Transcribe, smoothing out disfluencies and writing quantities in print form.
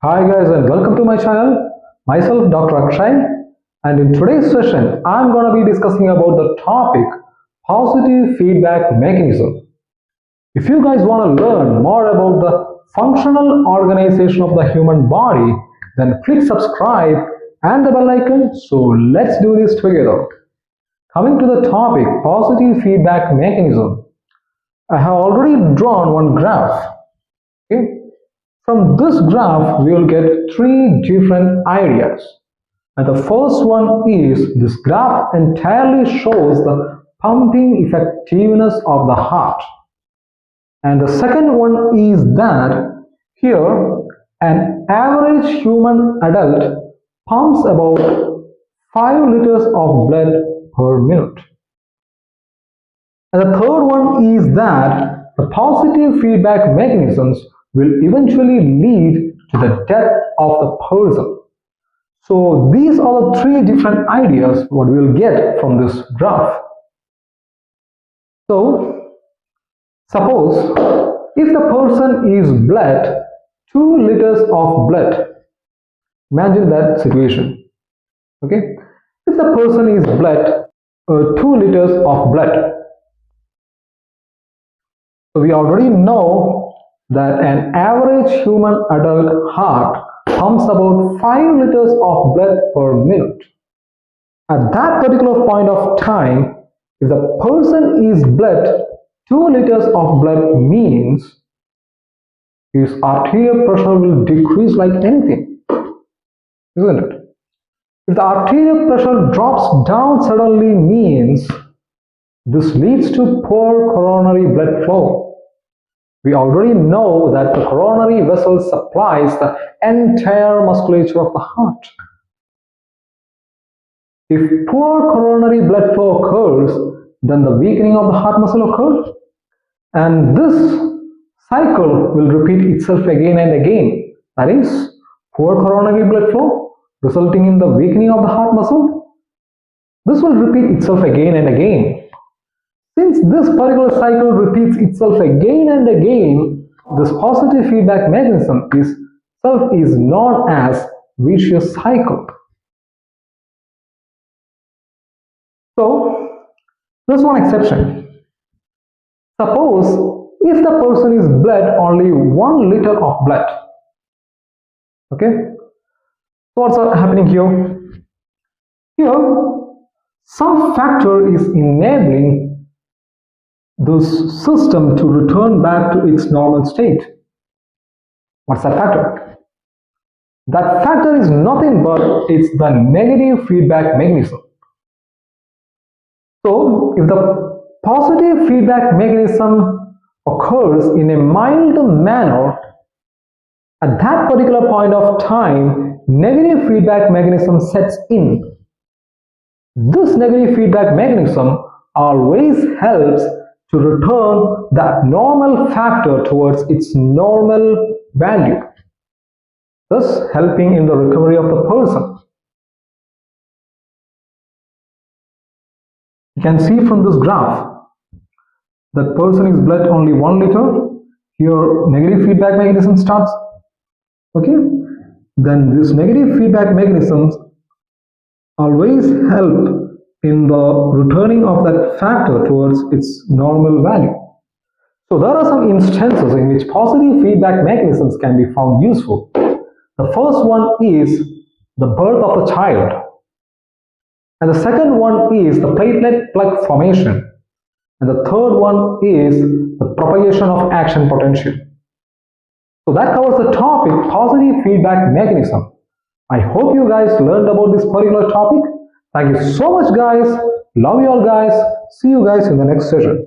Hi guys and welcome to my channel. Myself Dr. Akshay, and in today's session I'm going to be discussing about the topic positive feedback mechanism. If you guys want to learn more about the functional organization of the human body, then click subscribe and the bell icon. So let's do this together. Coming to the topic positive feedback mechanism, I have already drawn one graph. Okay? From this graph, we will get three different ideas. And the first one is this graph entirely shows the pumping effectiveness of the heart. And the second one is that here an average human adult pumps about 5 liters of blood per minute. And the third one is that the positive feedback mechanisms will eventually lead to the death of the person. So these are the three different ideas what we will get from this graph. So suppose if the person is bled 2 liters of blood, imagine that situation. Okay, if the person is bled 2 liters of blood, so we already know that an average human adult heart pumps about 5 liters of blood per minute. At that particular point of time, if the person is bled 2 liters of blood, means his arterial pressure will decrease like anything, isn't it? If the arterial pressure drops down suddenly, means this leads to poor coronary blood flow. We already know that the coronary vessel supplies the entire musculature of the heart. If poor coronary blood flow occurs, then the weakening of the heart muscle occurs, and this cycle will repeat itself again and again. That is, poor coronary blood flow resulting in the weakening of the heart muscle. This will repeat itself again and again. Since this particular cycle repeats itself again and again, this positive feedback mechanism is known as vicious cycle. So, there's one exception. Suppose if the person is bled only 1 liter of blood. Okay? So what's happening here? Here, some factor is enabling this system to return back to its normal state. What's that factor? That factor is nothing but it's the negative feedback mechanism. So if the positive feedback mechanism occurs in a mild manner, at that particular point of time, negative feedback mechanism sets in. This negative feedback mechanism always helps to return that normal factor towards its normal value, thus helping in the recovery of the person. You can see from this graph that person is bled only 1 liter. Here negative feedback mechanism starts. Okay, then this negative feedback mechanisms always help in the returning of that factor towards its normal value. So there are some instances in which positive feedback mechanisms can be found useful. The first one is the birth of the child, and the second one is the platelet plug formation, and the third one is the propagation of action potential. So that covers the topic positive feedback mechanism. I hope you guys learned about this particular topic. Thank you so much guys. Love you all guys. See you guys in the next session.